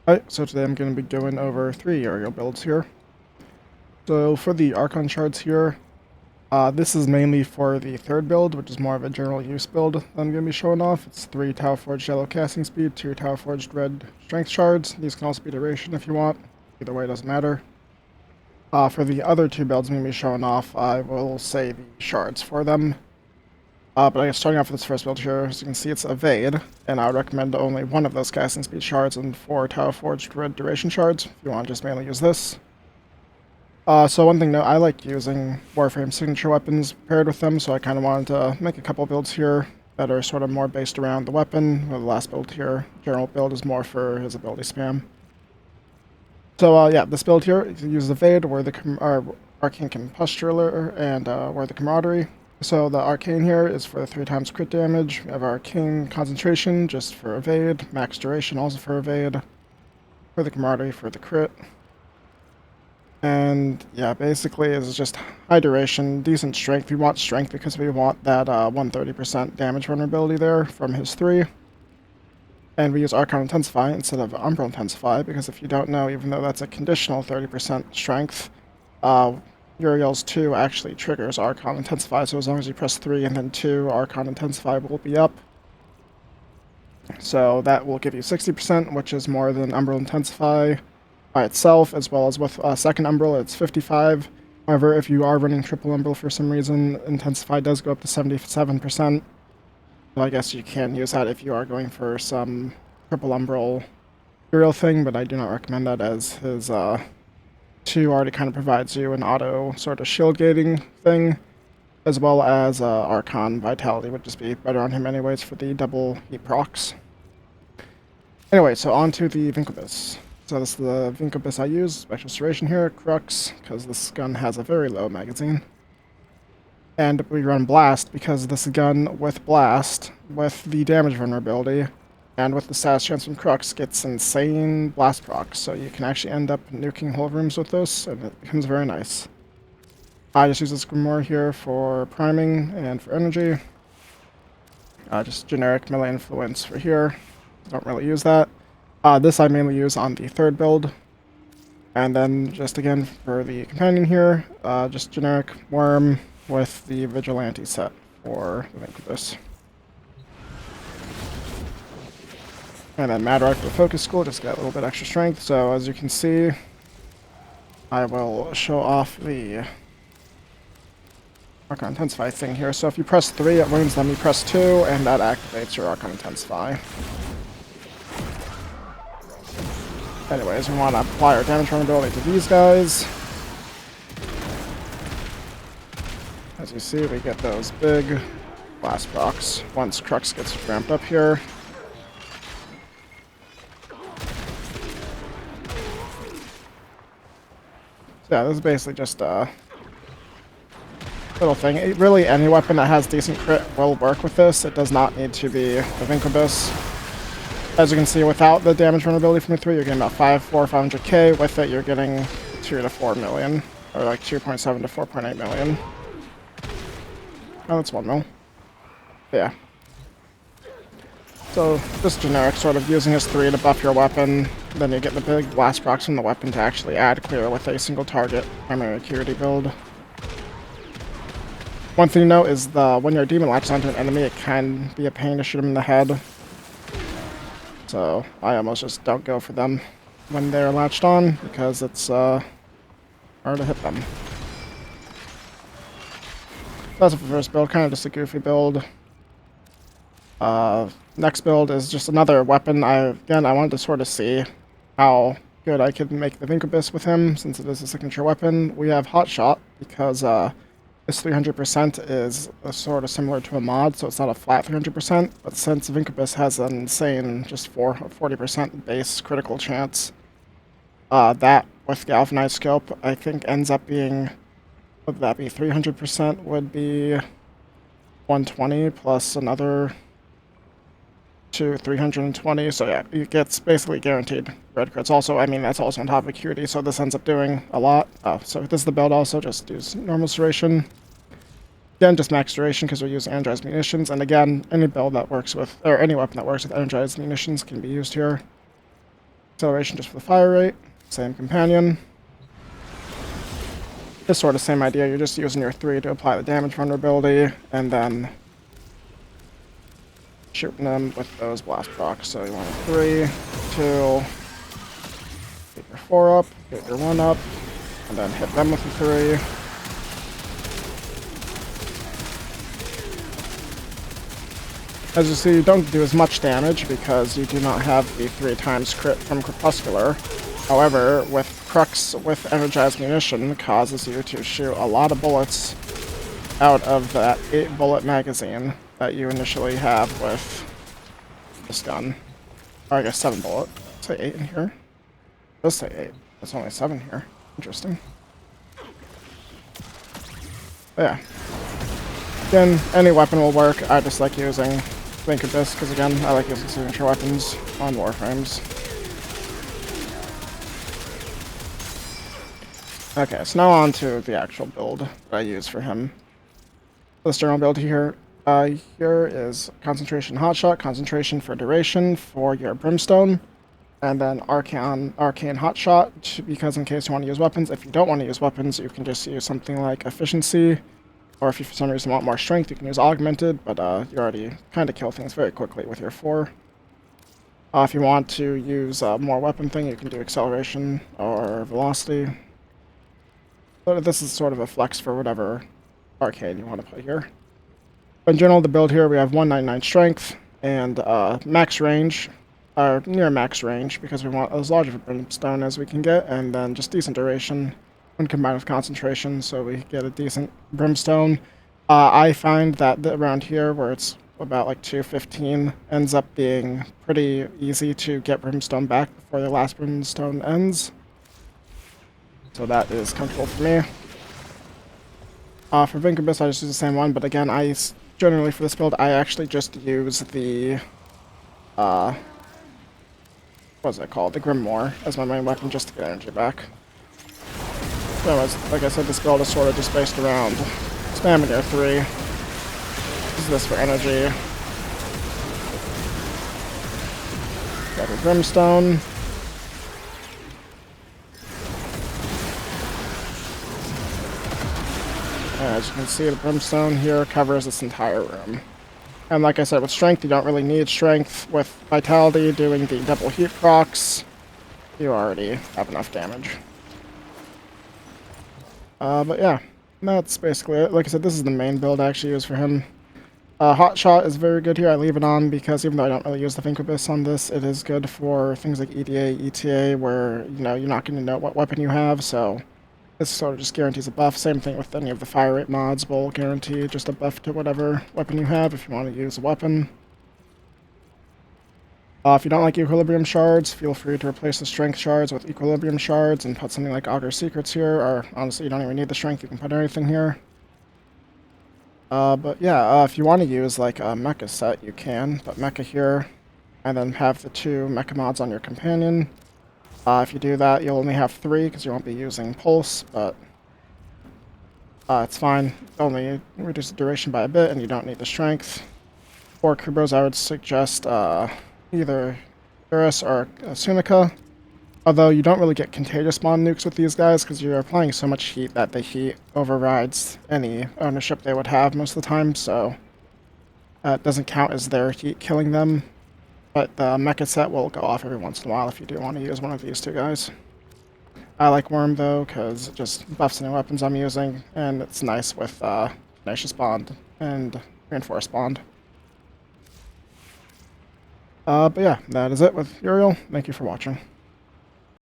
Alright, so today I'm going to be going over 3 Uriel builds here. So for the Archon shards here, this is mainly for the third build, which is more of a general use build that I'm going to be showing off. It's 3 Tower Forged Yellow Casting Speed, 2 Tower Forged Red Strength shards. These can also be duration if you want. Either way, it doesn't matter. For the other 2 builds I'm going to be showing off, I will say the shards for them. But I guess starting off with this first build here, as you can see, it's Evade, and I would recommend only 1 of those casting speed shards and 4 Tower Forged Red Duration shards, if you want to just mainly use this. So one thing though, I like using Warframe signature weapons paired with them, so I kind of wanted to make a couple builds here that are sort of more based around the weapon. The last build here, general build, is more for his ability spam. So yeah, this build here, you use Evade, where the Arcane Compustular, and where the Camaraderie. So the Arcane here is for 3 times crit damage. We have Arcane Concentration just for Evade. Max Duration also for Evade. For the Camaraderie for the crit. And yeah, basically it's just high duration, decent strength. We want strength because we want that 130% damage vulnerability there from his 3. And we use Archon Intensify instead of Umbral Intensify because if you don't know, even though that's a conditional 30% strength, Uriel's 2 actually triggers Archon Intensify, so as long as you press 3 and then 2, Archon Intensify will be up. So that will give you 60%, which is more than Umbral Intensify by itself, as well as with second Umbral, it's 55. However, if you are running triple Umbral for some reason, Intensify does go up to 77%. So I guess you can use that if you are going for some triple Umbral Uriel thing, but I do not recommend that as his 2 already kind of provides you an auto sort of shield gating thing, as well as Archon Vitality would just be better on him anyways for the double heat procs. Anyway, so on to the Vinquibus. So this is the Vinquibus I use, special duration here, Crux, because this gun has a very low magazine. And we run Blast because this gun with Blast, with the damage vulnerability, and with the status chance from Crux, gets insane blast procs, so you can actually end up nuking whole rooms with this, and it becomes very nice. I just use this Grimoire here for priming and for energy. Just generic melee influence for here. Don't really use that. This I mainly use on the third build. And then just again for the companion here, just generic Worm with the Vigilante set for the Vinquibus. And then Mad Rifle Focus School, just got a little bit extra strength. So as you can see, I will show off the Archon Intensify thing here. So if you press 3, it wounds them, you press 2, and that activates your Archon Intensify. Anyways, we want to apply our damage vulnerability to these guys. As you see, we get those big blast procs once Crux gets ramped up here. Yeah, this is basically just a little thing. Really, any weapon that has decent crit will work with this. It does not need to be the Vinquibus. As you can see, without the damage vulnerability from the 3, you're getting about 500k. With it, you're getting 2 to 4 million, or like 2.7 to 4.8 million. Oh, that's 1 mil. Yeah. So, just generic, sort of using his 3 to buff your weapon. Then you get the big blast procs from the weapon to actually add clear with a single target primary acuity build. One thing to note is when your demon latches onto an enemy, it can be a pain to shoot him in the head. So I almost just don't go for them when they're latched on because it's hard to hit them. That's the first build, kind of just a goofy build. Next build is just another weapon. I wanted to sort of see how good I could make the Vinquibus with him, since it is a signature weapon. We have Hot Shot, because this 300% is sort of similar to a mod, so it's not a flat 300%, but since Vinquibus has an insane just 40% base critical chance, that with Galvanized Scope, I think ends up being, would that be 300% would be 120 plus another 320, so yeah, it gets basically guaranteed red crits. Also, I mean, that's also on top of acuity, so this ends up doing a lot. So this is the build also, just use normal duration. Again, just max duration because we're using energized munitions, and again, any build that works with, or any weapon that works with energized munitions can be used here. Acceleration just for the fire rate. Same companion. Just sort of same idea. You're just using your 3 to apply the damage vulnerability, and then shooting them with those blast procs. So you want a 3, 2, get your 4 up, get your 1 up, and then hit them with the 3. As you see, you don't do as much damage because you do not have the 3 times crit from Crepuscular. However, with Crux with energized munition causes you to shoot a lot of bullets out of that 8-bullet magazine that you initially have with this gun. Or I guess 7-bullet. Say 8 in here. It does say 8. It's only 7 here. Interesting. But yeah. Again, any weapon will work. I just like using Vinquibus because, again, I like using signature weapons on Warframes. Okay, so now on to the actual build that I use for him. This general build here, here is Concentration Hotshot, Concentration for Duration for your Brimstone, and then Arcane Hotshot, because in case you want to use weapons. If you don't want to use weapons, you can just use something like Efficiency, or if you for some reason want more Strength, you can use Augmented, but you already kind of kill things very quickly with your 4. If you want to use more weapon thing, you can do Acceleration or Velocity. So this is sort of a flex for whatever arcane you want to put here. But in general, the build here, we have 199 strength and max range, or near max range, because we want as large of a brimstone as we can get, and then just decent duration when combined with concentration, so we get a decent brimstone. I find that around here, where it's about like 215, ends up being pretty easy to get brimstone back before the last brimstone ends. So that is comfortable for me. For Vinquibus, I just use the same one, but again, generally for this build, I actually just use the, what's it called? The Grimoire as my main weapon just to get energy back. So like I said, this build is sort of just based around spamming your 3. Use this for energy. Got your Brimstone. As you can see, the Brimstone here covers this entire room. And like I said, with Strength, you don't really need Strength. With Vitality, doing the double heat procs, you already have enough damage. But yeah, that's basically it. Like I said, this is the main build I actually use for him. Hotshot is very good here. I leave it on because even though I don't really use the Vinquibus on this, it is good for things like EDA, ETA, where, you know, you're not going to know what weapon you have, so this sort of just guarantees a buff. Same thing with any of the fire rate mods will guarantee just a buff to whatever weapon you have if you want to use a weapon. If you don't like Equilibrium Shards, feel free to replace the Strength Shards with Equilibrium Shards and put something like Augur Secrets here, or honestly, you don't even need the Strength, you can put anything here. But yeah, if you want to use like a Mecha set, you can. Put Mecha here, and then have the 2 Mecha mods on your companion. If you do that, you'll only have 3, because you won't be using Pulse, but it's fine. Only reduce the duration by a bit, and you don't need the Strength. For Kubros, I would suggest either Urus or Sunica. Although you don't really get contagious spawn nukes with these guys because you're applying so much heat that the heat overrides any ownership they would have most of the time, so it doesn't count as their heat killing them. But the mecha set will go off every once in a while if you do want to use one of these 2 guys. I like Worm though because it just buffs any weapons I'm using, and it's nice with Tenacious Bond and Reinforced Bond. But yeah, that is it with Uriel. Thank you for watching.